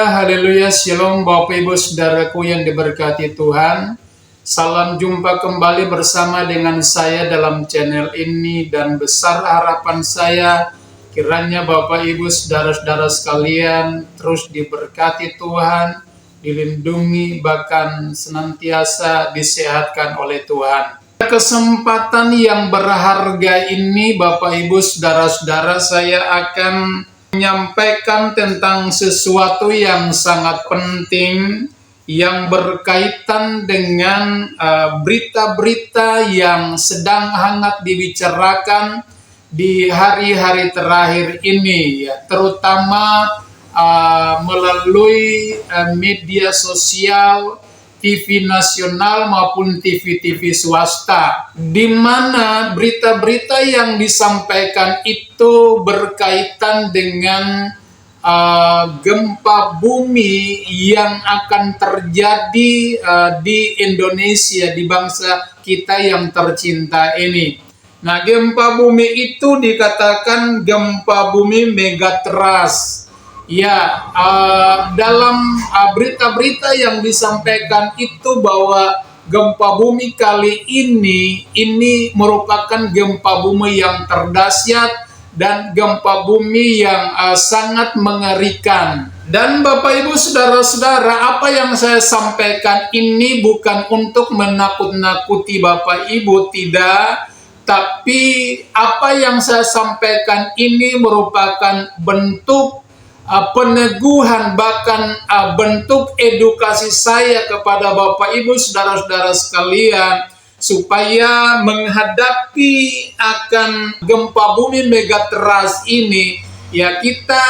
haleluya, shalom Bapak Ibu Saudaraku yang diberkati Tuhan. Salam jumpa kembali bersama dengan saya dalam channel ini, dan besar harapan saya kiranya Bapak Ibu Saudara-saudara sekalian terus diberkati Tuhan, dilindungi, bahkan senantiasa disehatkan oleh Tuhan. Kesempatan yang berharga ini Bapak Ibu Saudara-saudara, saya akan menyampaikan tentang sesuatu yang sangat penting yang berkaitan dengan berita-berita yang sedang hangat dibicarakan di hari-hari terakhir ini, ya, terutama melalui media sosial, TV nasional maupun TV-TV swasta, di mana berita-berita yang disampaikan itu berkaitan dengan gempa bumi yang akan terjadi di Indonesia, di bangsa kita yang tercinta ini. Nah, gempa bumi itu dikatakan gempa bumi megatrust. Ya, dalam berita-berita yang disampaikan itu bahwa gempa bumi kali ini merupakan gempa bumi yang terdahsyat dan gempa bumi yang sangat mengerikan. Dan Bapak Ibu Saudara-saudara, apa yang saya sampaikan ini bukan untuk menakut-nakuti Bapak Ibu, tidak. Tapi apa yang saya sampaikan ini merupakan bentuk peneguhan, bahkan bentuk edukasi saya kepada Bapak Ibu Saudara-saudara sekalian, supaya menghadapi akan gempa bumi megatrust ini, ya, kita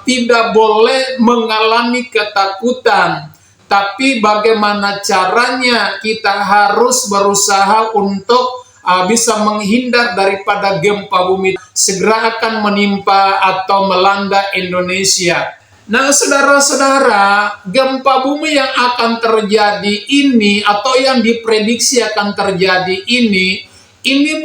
tidak boleh mengalami ketakutan, tapi bagaimana caranya kita harus berusaha untuk bisa menghindar daripada gempa bumi segera akan menimpa atau melanda Indonesia. Nah, saudara-saudara, gempa bumi yang akan terjadi ini atau yang diprediksi akan terjadi ini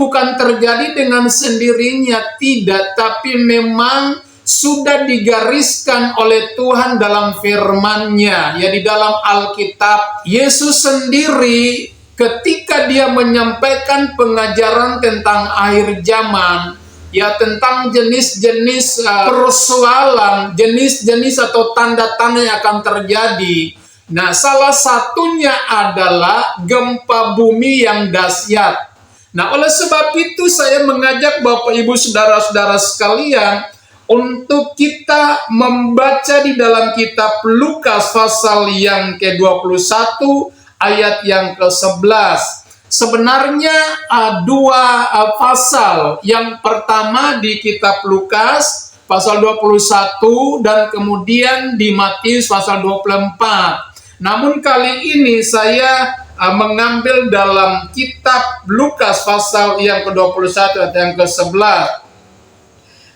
bukan terjadi dengan sendirinya, tidak, tapi memang sudah digariskan oleh Tuhan dalam firman-Nya, ya, di dalam Alkitab. Yesus sendiri ketika dia menyampaikan pengajaran tentang akhir zaman, ya, tentang jenis-jenis persoalan, jenis-jenis atau tanda-tanda yang akan terjadi. Nah, salah satunya adalah gempa bumi yang dahsyat. Nah, oleh sebab itu saya mengajak Bapak Ibu Saudara-saudara sekalian untuk kita membaca di dalam kitab Lukas pasal yang ke-21 ayat yang ke-11. Sebenarnya dua pasal. Yang pertama di kitab Lukas pasal 21 dan kemudian di Matius pasal 24. Namun kali ini saya mengambil dalam kitab Lukas pasal yang ke-21 ayat yang ke-11.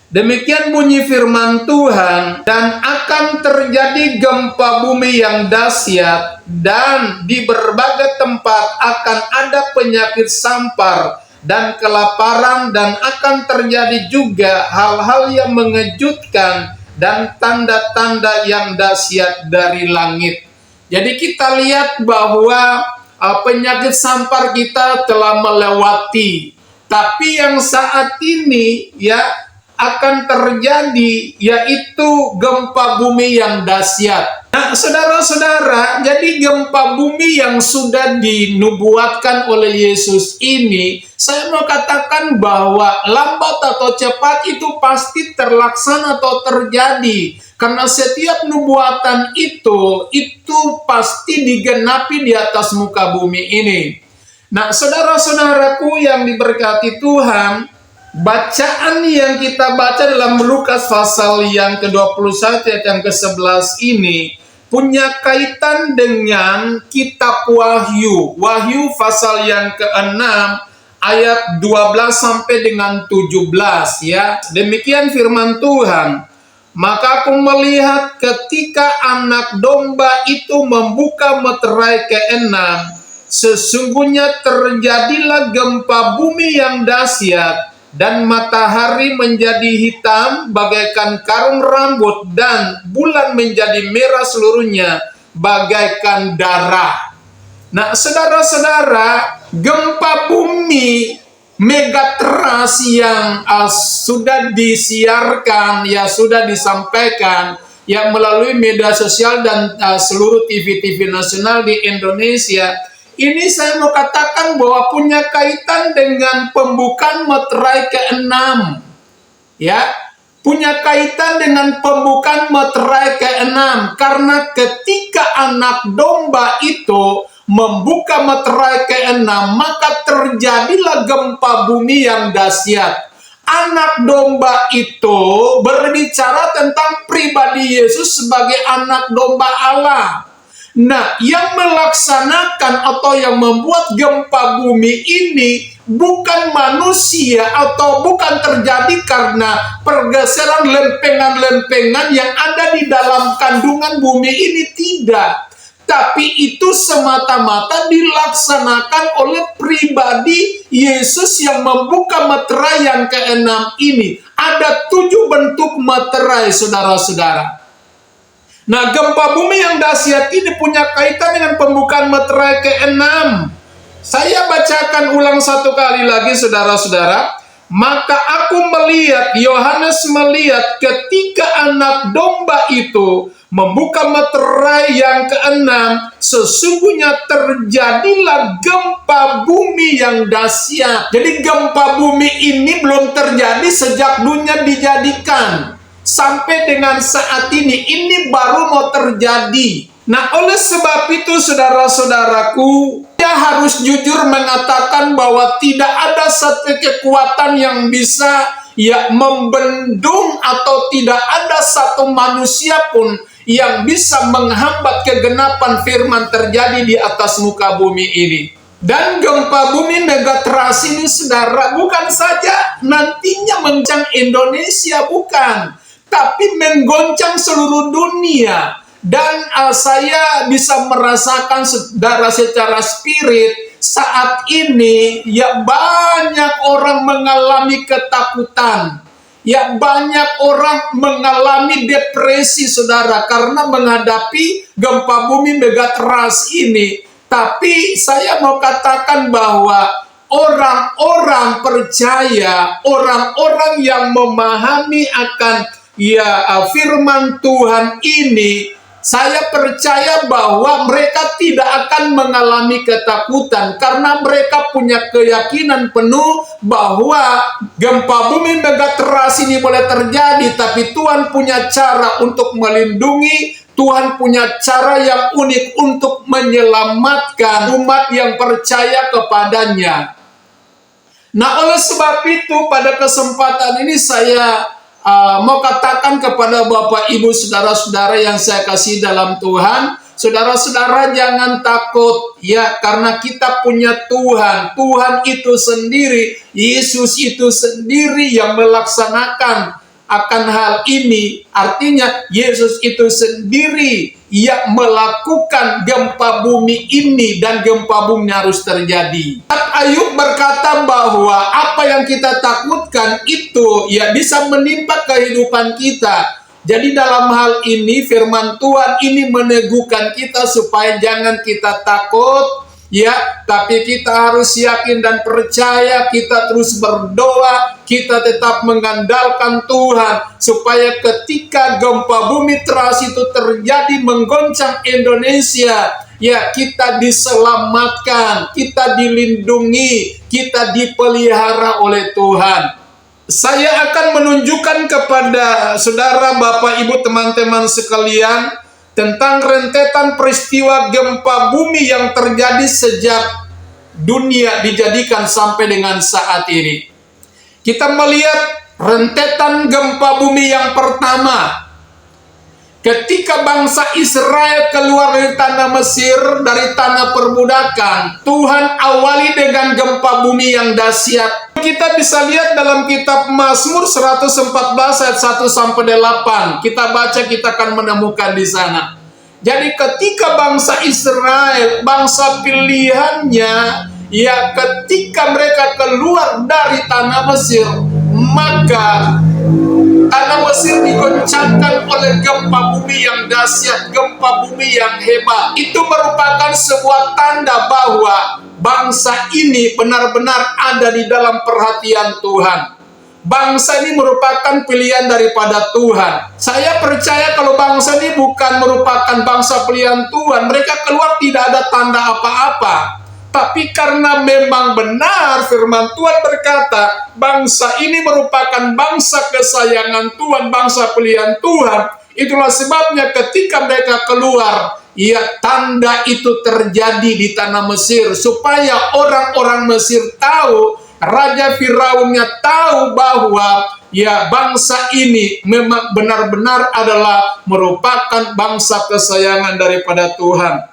Demikian bunyi firman Tuhan, dan akan terjadi gempa bumi yang dahsyat, dan di berbagai tempat akan ada penyakit sampar dan kelaparan, dan akan terjadi juga hal-hal yang mengejutkan dan tanda-tanda yang dahsyat dari langit. Jadi kita lihat bahwa penyakit sampar kita telah melewati, tapi yang saat ini, ya, akan terjadi, yaitu gempa bumi yang dahsyat. Nah, saudara-saudara, jadi gempa bumi yang sudah dinubuatkan oleh Yesus ini, saya mau katakan bahwa lambat atau cepat itu pasti terlaksana atau terjadi. Karena setiap nubuatan itu pasti digenapi di atas muka bumi ini. Nah, saudara-saudaraku yang diberkati Tuhan, bacaan yang kita baca dalam Lukas pasal yang ke-21 ayat yang ke-11 ini punya kaitan dengan kitab Wahyu. Wahyu pasal yang ke-6 ayat 12 sampai dengan 17, ya. Demikian firman Tuhan. Maka aku melihat ketika anak domba itu membuka meterai ke-6, sesungguhnya terjadilah gempa bumi yang dahsyat, dan matahari menjadi hitam bagaikan karung rambut, dan bulan menjadi merah seluruhnya bagaikan darah. Nah, saudara-saudara, gempa bumi megatrust yang sudah disiarkan, ya sudah disampaikan ya melalui media sosial dan seluruh TV-TV nasional di Indonesia, ini saya mau katakan bahwa punya kaitan dengan pembukaan meterai ke-6. Ya, punya kaitan dengan pembukaan meterai ke-6, karena ketika anak domba itu membuka meterai ke-6, maka terjadilah gempa bumi yang dahsyat. Anak domba itu berbicara tentang pribadi Yesus sebagai anak domba Allah. Nah, yang melaksanakan atau yang membuat gempa bumi ini bukan manusia atau bukan terjadi karena pergeseran lempengan-lempengan yang ada di dalam kandungan bumi ini, tidak. Tapi itu semata-mata dilaksanakan oleh pribadi Yesus yang membuka meterai yang ke-6 ini. Ada 7 bentuk meterai, saudara-saudara. Nah, gempa bumi yang dahsyat ini punya kaitan dengan pembukaan meterai ke-6. Saya bacakan ulang satu kali lagi, saudara-saudara. Maka aku melihat, Yohanes melihat ketika anak domba itu membuka meterai yang ke-6, sesungguhnya terjadilah gempa bumi yang dahsyat. Jadi gempa bumi ini belum terjadi sejak dunia dijadikan. Sampai dengan saat ini baru mau terjadi. Nah, oleh sebab itu saudara-saudaraku, saya harus jujur mengatakan bahwa tidak ada satu kekuatan yang bisa membendung, atau tidak ada satu manusia pun yang bisa menghambat kegenapan firman terjadi di atas muka bumi ini. Dan gempa bumi megatrust ini, saudara, bukan saja nantinya menggoncang Indonesia, bukan, tapi menggoncang seluruh dunia. Dan saya bisa merasakan, saudara, secara spirit saat ini ya banyak orang mengalami ketakutan. Ya banyak orang mengalami depresi, saudara, karena menghadapi gempa bumi megatrust ini. Tapi saya mau katakan bahwa orang-orang percaya, orang-orang yang memahami akan firman Tuhan ini, saya percaya bahwa mereka tidak akan mengalami ketakutan karena mereka punya keyakinan penuh bahwa gempa bumi megatrust ini boleh terjadi, tapi Tuhan punya cara untuk melindungi, Tuhan punya cara yang unik untuk menyelamatkan umat yang percaya kepadanya. Nah, oleh sebab itu pada kesempatan ini saya mau katakan kepada Bapak, Ibu, saudara-saudara yang saya kasih dalam Tuhan, saudara-saudara jangan takut ya, karena kita punya Tuhan. Tuhan itu sendiri, Yesus itu sendiri yang melaksanakan akan hal ini. Artinya Yesus itu sendiri yang melakukan gempa bumi ini, dan gempa bumi harus terjadi. Ayub berkata bahwa apa yang kita takutkan itu ya bisa menimpa kehidupan kita. Jadi dalam hal ini firman Tuhan ini meneguhkan kita supaya jangan kita takut ya, tapi kita harus yakin dan percaya, kita terus berdoa, kita tetap mengandalkan Tuhan supaya ketika gempa bumi trust itu terjadi menggoncang Indonesia, ya kita diselamatkan, kita dilindungi, kita dipelihara oleh Tuhan. Saya akan menunjukkan kepada saudara, Bapak, Ibu, teman-teman sekalian tentang rentetan peristiwa gempa bumi yang terjadi sejak dunia dijadikan sampai dengan saat ini. Kita melihat rentetan gempa bumi yang pertama. Ketika bangsa Israel keluar dari tanah Mesir, dari tanah perbudakan, Tuhan awali dengan gempa bumi yang dahsyat. Kita bisa lihat dalam kitab Mazmur 114 ayat 1-8. Kita baca, kita akan menemukan di sana. Jadi ketika bangsa Israel, bangsa pilihannya, ya ketika mereka keluar dari tanah Mesir, maka tanah Mesir digoncangkan oleh gempa bumi yang dahsyat, gempa bumi yang hebat. Itu merupakan sebuah tanda bahwa bangsa ini benar-benar ada di dalam perhatian Tuhan. Bangsa ini merupakan pilihan daripada Tuhan. Saya percaya kalau bangsa ini bukan merupakan bangsa pilihan Tuhan, mereka keluar tidak ada tanda apa-apa. Tapi karena memang benar firman Tuhan berkata, bangsa ini merupakan bangsa kesayangan Tuhan, bangsa pilihan Tuhan. Itulah sebabnya ketika mereka keluar, ya tanda itu terjadi di tanah Mesir. Supaya orang-orang Mesir tahu, Raja Firaunnya tahu bahwa ya bangsa ini memang benar-benar adalah merupakan bangsa kesayangan daripada Tuhan.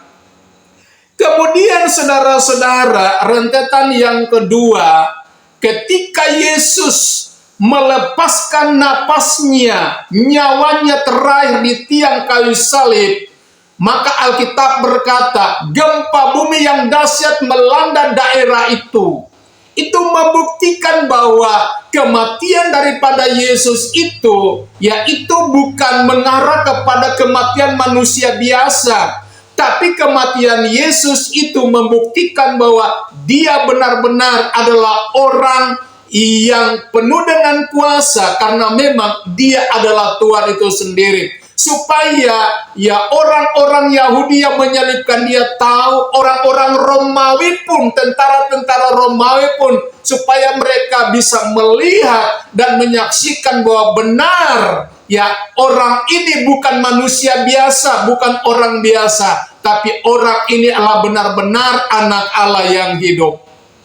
Kemudian saudara-saudara, rentetan yang kedua, ketika Yesus melepaskan napasnya, nyawanya terakhir di tiang kayu salib, maka Alkitab berkata, gempa bumi yang dahsyat melanda daerah itu. Itu membuktikan bahwa kematian daripada Yesus itu, yaitu bukan mengarah kepada kematian manusia biasa. Tapi kematian Yesus itu membuktikan bahwa dia benar-benar adalah orang yang penuh dengan kuasa, karena memang dia adalah Tuhan itu sendiri. Supaya ya orang-orang Yahudi yang menyalibkan dia tahu, orang-orang Romawi pun, tentara-tentara Romawi pun, supaya mereka bisa melihat dan menyaksikan bahwa benar ya orang ini bukan manusia biasa, bukan orang biasa, tapi orang ini adalah benar-benar anak Allah yang hidup.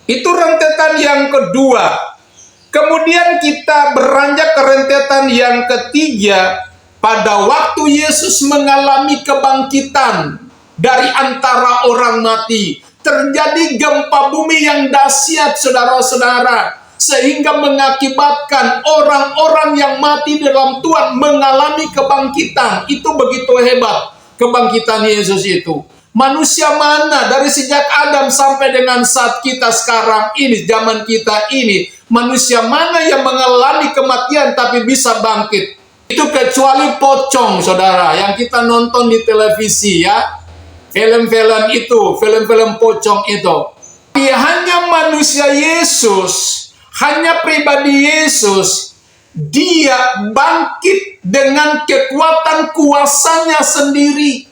Itu rentetan yang kedua. Kemudian kita beranjak ke rentetan yang ketiga. Pada waktu Yesus mengalami kebangkitan dari antara orang mati, terjadi gempa bumi yang dahsyat, saudara-saudara, sehingga mengakibatkan orang-orang yang mati dalam Tuhan mengalami kebangkitan. Itu begitu hebat kebangkitan Yesus itu. Manusia mana dari sejak Adam sampai dengan saat kita sekarang ini, zaman kita ini, manusia mana yang mengalami kematian tapi bisa bangkit? Itu kecuali pocong, saudara, yang kita nonton di televisi ya. Film-film itu, film-film pocong itu. Tapi hanya manusia Yesus, hanya pribadi Yesus, dia bangkit dengan kekuatan kuasanya sendiri.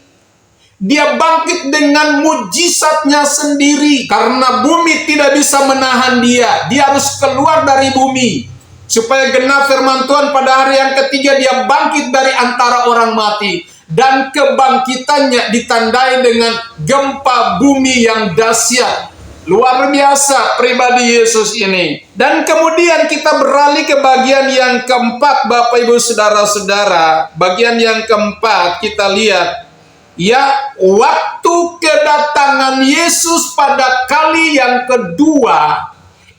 Dia bangkit dengan mujizatnya sendiri. Karena bumi tidak bisa menahan dia. Dia harus keluar dari bumi. Supaya genap firman Tuhan pada hari yang ketiga dia bangkit dari antara orang mati. Dan kebangkitannya ditandai dengan gempa bumi yang dahsyat. Luar biasa pribadi Yesus ini. Dan kemudian kita beralih ke bagian yang keempat, Bapak Ibu Saudara-saudara. Bagian yang keempat kita lihat, ya waktu kedatangan Yesus pada kali yang kedua,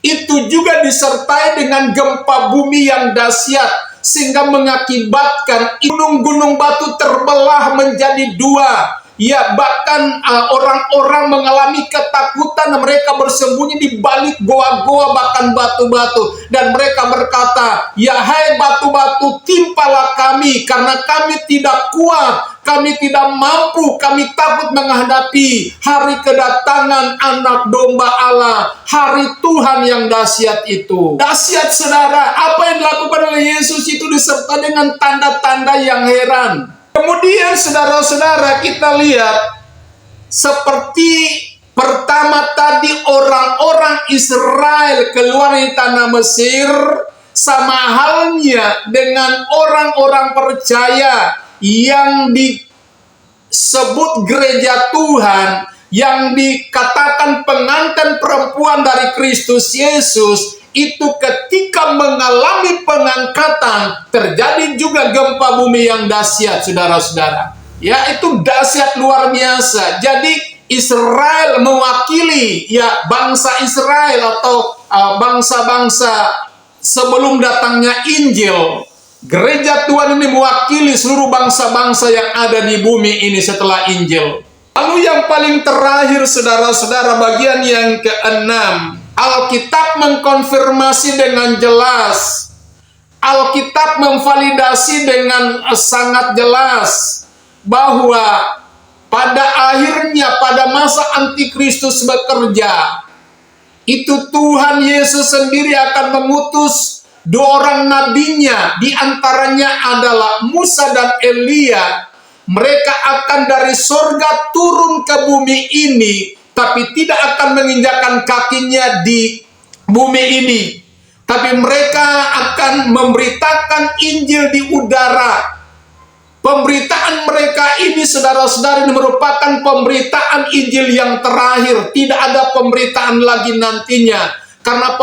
itu juga disertai dengan gempa bumi yang dahsyat, sehingga mengakibatkan gunung-gunung batu terbelah menjadi dua. Ya, bahkan orang-orang mengalami ketakutan, mereka bersembunyi di balik goa-goa, bahkan batu-batu. Dan mereka berkata, ya hai batu-batu, timpalah kami, karena kami tidak kuat, kami tidak mampu, kami takut menghadapi hari kedatangan anak domba Allah, hari Tuhan yang dahsyat itu. Dahsyat, saudara, apa yang dilakukan oleh Yesus itu disertai dengan tanda-tanda yang heran. Kemudian saudara-saudara kita lihat, seperti pertama tadi orang-orang Israel keluar dari tanah Mesir, sama halnya dengan orang-orang percaya yang disebut gereja Tuhan, yang dikatakan pengantin perempuan dari Kristus Yesus, itu ketika mengalami pengangkatan, terjadi juga gempa bumi yang dahsyat, saudara-saudara. Ya, itu dahsyat luar biasa. Jadi Israel mewakili ya bangsa Israel atau bangsa-bangsa sebelum datangnya Injil. Gereja Tuhan ini mewakili seluruh bangsa-bangsa yang ada di bumi ini setelah Injil. Lalu yang paling terakhir saudara-saudara, bagian yang keenam, Alkitab mengkonfirmasi dengan jelas, Alkitab memvalidasi dengan sangat jelas bahwa pada akhirnya, pada masa antikristus bekerja, itu Tuhan Yesus sendiri akan mengutus dua orang nabinya, di antaranya adalah Musa dan Elia. Mereka akan dari surga turun ke bumi ini, tapi tidak akan menginjakkan kakinya di bumi ini. Tapi mereka akan memberitakan Injil di udara. Pemberitaan mereka ini, saudara-saudara, merupakan pemberitaan Injil yang terakhir. Tidak ada pemberitaan lagi nantinya. Karena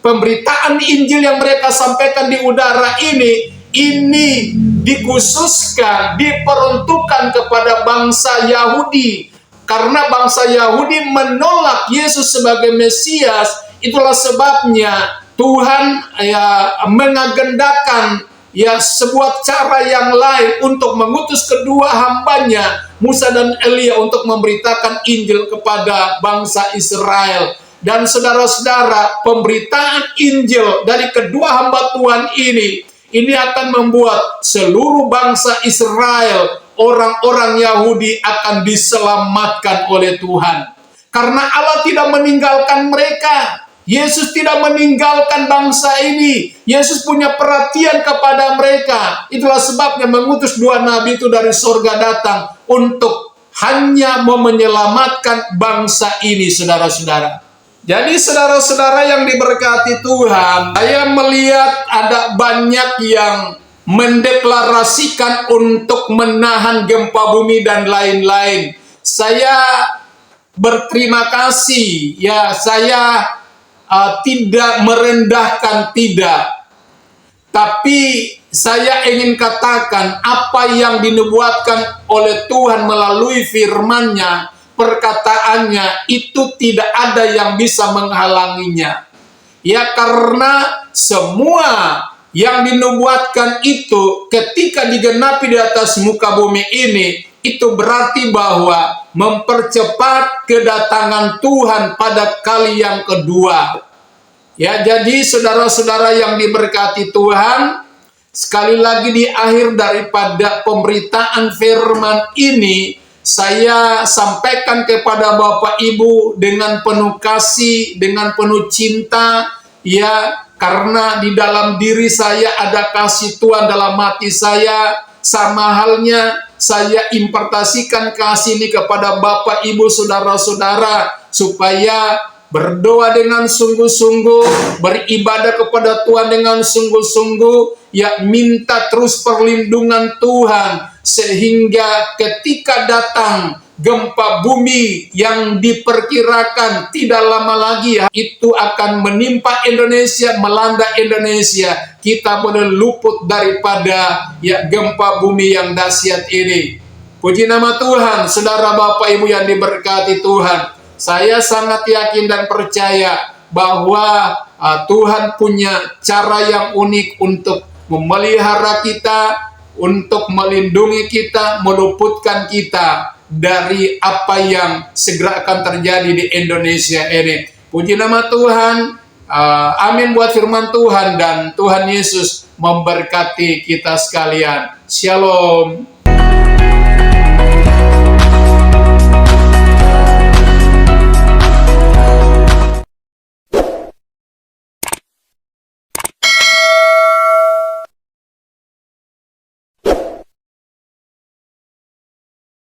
pemberitaan Injil yang mereka sampaikan di udara ini dikhususkan, diperuntukkan kepada bangsa Yahudi. Karena bangsa Yahudi menolak Yesus sebagai Mesias, itulah sebabnya Tuhan mengagendakan sebuah cara yang lain untuk mengutus kedua hambanya, Musa dan Elia, untuk memberitakan Injil kepada bangsa Israel. Dan saudara-saudara, pemberitaan Injil dari kedua hamba Tuhan ini akan membuat seluruh bangsa Israel, orang-orang Yahudi, akan diselamatkan oleh Tuhan. Karena Allah tidak meninggalkan mereka. Yesus tidak meninggalkan bangsa ini. Yesus punya perhatian kepada mereka. Itulah sebabnya mengutus dua nabi itu dari surga datang untuk hanya mau menyelamatkan bangsa ini, saudara-saudara. Jadi saudara-saudara yang diberkati Tuhan, saya melihat ada banyak yang mendeklarasikan untuk menahan gempa bumi dan lain-lain. Saya berterima kasih, saya tidak merendahkan, tidak. Tapi saya ingin katakan apa yang dinubuatkan oleh Tuhan melalui firman-Nya, perkataannya, itu tidak ada yang bisa menghalanginya. Ya, karena semua yang dinubuatkan itu ketika digenapi di atas muka bumi ini, itu berarti bahwa mempercepat kedatangan Tuhan pada kali yang kedua. Ya, jadi saudara-saudara yang diberkati Tuhan, sekali lagi di akhir daripada pemberitaan firman ini, saya sampaikan kepada Bapak Ibu dengan penuh kasih, dengan penuh cinta, karena di dalam diri saya ada kasih Tuhan, dalam hati saya. Sama halnya saya impartasikan kasih ini kepada Bapak, Ibu, saudara-saudara, supaya berdoa dengan sungguh-sungguh, beribadah kepada Tuhan dengan sungguh-sungguh, minta terus perlindungan Tuhan, sehingga ketika datang gempa bumi yang diperkirakan tidak lama lagi, itu akan menimpa Indonesia, melanda Indonesia, kita boleh luput daripada gempa bumi yang dahsyat ini. Puji nama Tuhan, saudara Bapak Ibu yang diberkati Tuhan. Saya sangat yakin dan percaya bahwa Tuhan punya cara yang unik untuk memelihara kita, untuk melindungi kita, meluputkan kita dari apa yang segera akan terjadi di Indonesia ini. Puji nama Tuhan. Amin buat firman Tuhan, dan Tuhan Yesus memberkati kita sekalian. Shalom.